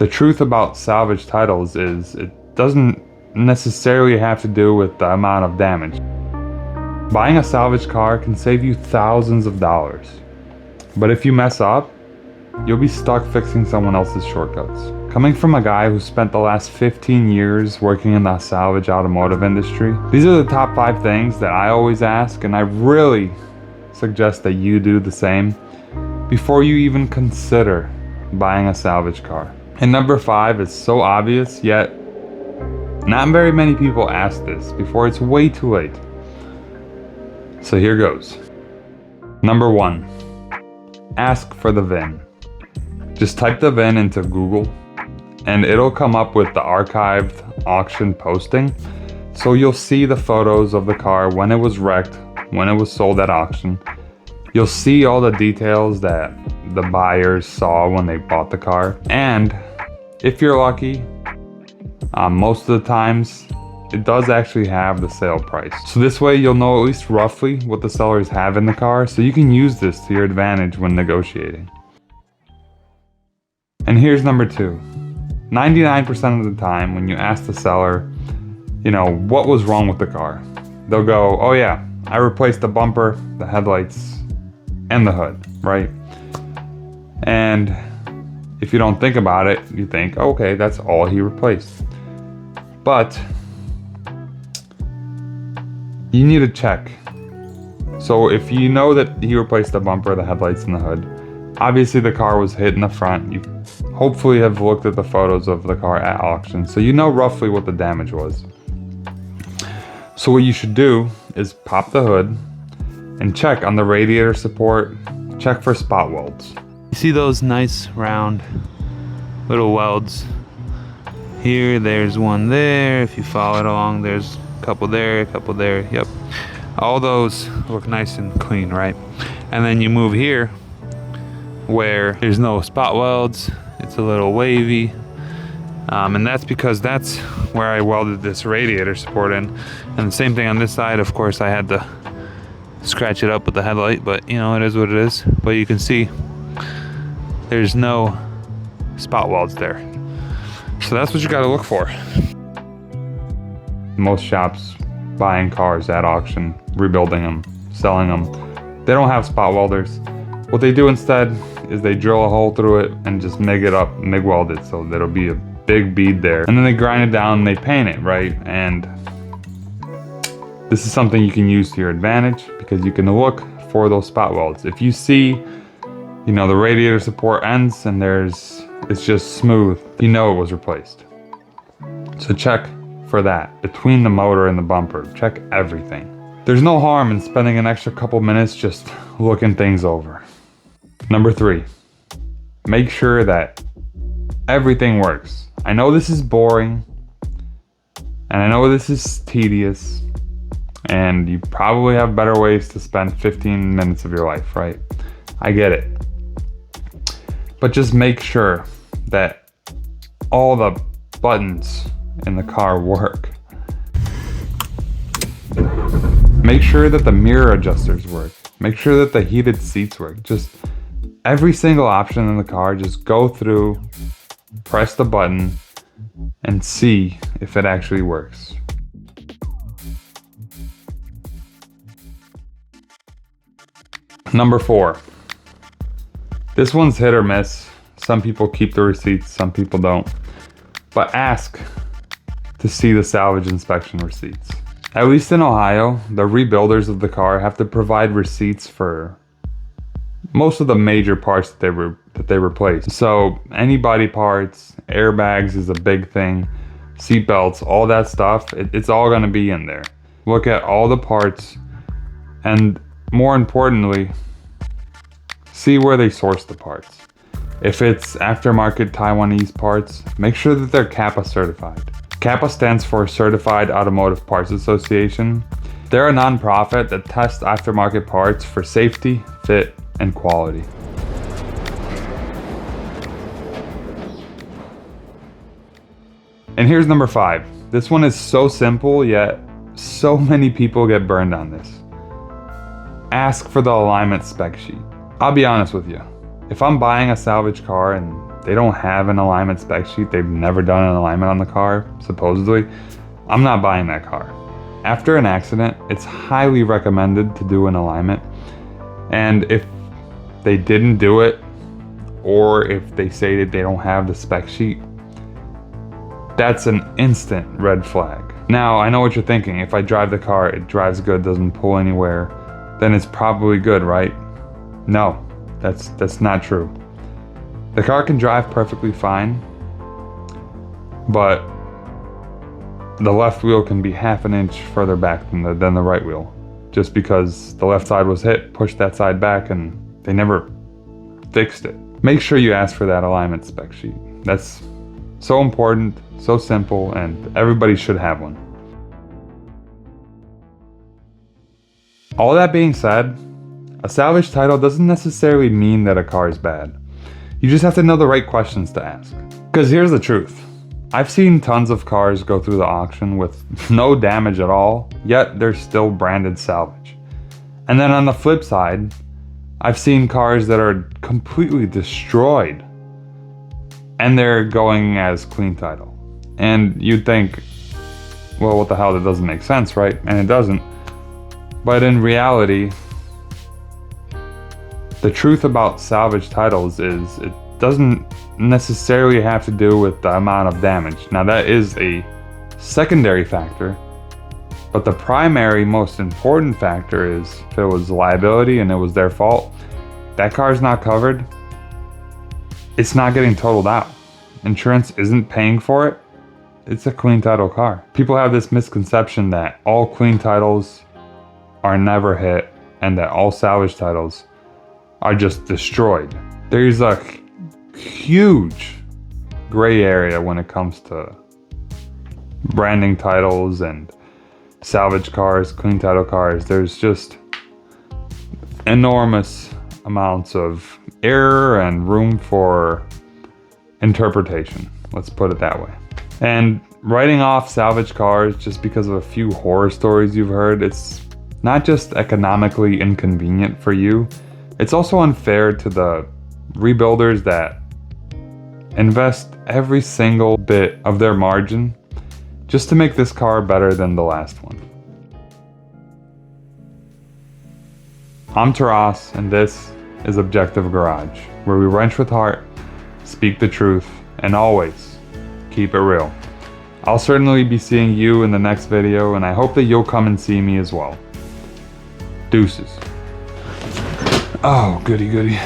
The truth about salvage titles is it doesn't necessarily have to do with the amount of damage. Buying a salvage car can save you thousands of dollars. But if you mess up, you'll be stuck fixing someone else's shortcuts. Coming from a guy who spent the last 15 years working in the salvage automotive industry, these are the top 5 things that I always ask, and I really suggest that you do the same before you even consider buying a salvage car. And number 5 is so obvious, yet not very many people ask this before it's way too late. So here goes. Number 1, ask for the VIN. Just type the VIN into Google and it'll come up with the archived auction posting. So you'll see the photos of the car when it was wrecked, when it was sold at auction. You'll see all the details that the buyers saw when they bought the car. And if you're lucky, most of the times, it does actually have the sale price. So this way you'll know at least roughly what the sellers have in the car, so you can use this to your advantage when negotiating. And here's number 2. 99% of the time when you ask the seller, what was wrong with the car, they'll go, oh yeah, I replaced the bumper, the headlights, and the hood, right? And if you don't think about it, you think, okay, that's all he replaced. But you need to check. So if you know that he replaced the bumper, the headlights, and the hood, obviously the car was hit in the front. You hopefully have looked at the photos of the car at auction, so you know roughly what the damage was. So what you should do is pop the hood and check on the radiator support, check for spot welds. You see those nice round little welds? Here, there's one there. If you follow it along, there's a couple there, a couple there. Yep. All those look nice and clean, right? And then you move here where there's no spot welds. It's a little wavy. And that's because that's where I welded this radiator support in. And the same thing on this side. Of course, I had to scratch it up with the headlight, but it is what it is. But you can see there's no spot welds there. So that's what you got to look for. Most shops buying cars at auction, rebuilding them, selling them, they don't have spot welders. What they do instead is they drill a hole through it and just MIG it up, MIG weld it, so there'll be a big bead there. And then they grind it down and they paint it, right? And this is something you can use to your advantage because you can look for those spot welds. If you see, the radiator support ends and it's just smooth, it was replaced. So check for that between the motor and the bumper. Check everything. There's no harm in spending an extra couple minutes just looking things over. Number 3, make sure that everything works. I know this is boring and I know this is tedious and you probably have better ways to spend 15 minutes of your life, right? I get it. But just make sure that all the buttons in the car work. Make sure that the mirror adjusters work. Make sure that the heated seats work. Just every single option in the car, just go through, press the button, and see if it actually works. Number 4. This one's hit or miss. Some people keep the receipts, some people don't. But ask to see the salvage inspection receipts. At least in Ohio, the rebuilders of the car have to provide receipts for most of the major parts that they replace. So any body parts, airbags is a big thing, seat belts, all that stuff, it's all gonna be in there. Look at all the parts and more importantly, see where they source the parts. If it's aftermarket Taiwanese parts, make sure that they're CAPA certified. CAPA stands for Certified Automotive Parts Association. They're a nonprofit that tests aftermarket parts for safety, fit, and quality. And here's number 5. This one is so simple, yet so many people get burned on this. Ask for the alignment spec sheet. I'll be honest with you. If I'm buying a salvage car and they don't have an alignment spec sheet, they've never done an alignment on the car, supposedly, I'm not buying that car. After an accident, it's highly recommended to do an alignment. And if they didn't do it, or if they say that they don't have the spec sheet, that's an instant red flag. Now, I know what you're thinking. If I drive the car, it drives good, doesn't pull anywhere, then it's probably good, right? No, that's not true. The car can drive perfectly fine, but the left wheel can be half an inch further back than the right wheel, just because the left side was hit, pushed that side back, and they never fixed it. Make sure you ask for that alignment spec sheet. That's so important, so simple, and everybody should have one. All that being said, a salvage title doesn't necessarily mean that a car is bad. You just have to know the right questions to ask. Because here's the truth. I've seen tons of cars go through the auction with no damage at all, yet they're still branded salvage. And then on the flip side, I've seen cars that are completely destroyed and they're going as clean title. And you'd think, well, what the hell, that doesn't make sense, right? And it doesn't. But in reality, the truth about salvage titles is it doesn't necessarily have to do with the amount of damage. Now that is a secondary factor, but the primary, most important factor is if it was liability and it was their fault, that car's not covered, it's not getting totaled out. Insurance isn't paying for it. It's a clean title car. People have this misconception that all clean titles are never hit and that all salvage titles are just destroyed. There's a huge gray area when it comes to branding titles and salvage cars, clean title cars. There's just enormous amounts of error and room for interpretation. Let's put it that way. And writing off salvage cars just because of a few horror stories you've heard, it's not just economically inconvenient for you, it's also unfair to the rebuilders that invest every single bit of their margin just to make this car better than the last one. I'm Taras, and this is Objective Garage, where we wrench with heart, speak the truth, and always keep it real. I'll certainly be seeing you in the next video, and I hope that you'll come and see me as well. Deuces. Oh, goody goody.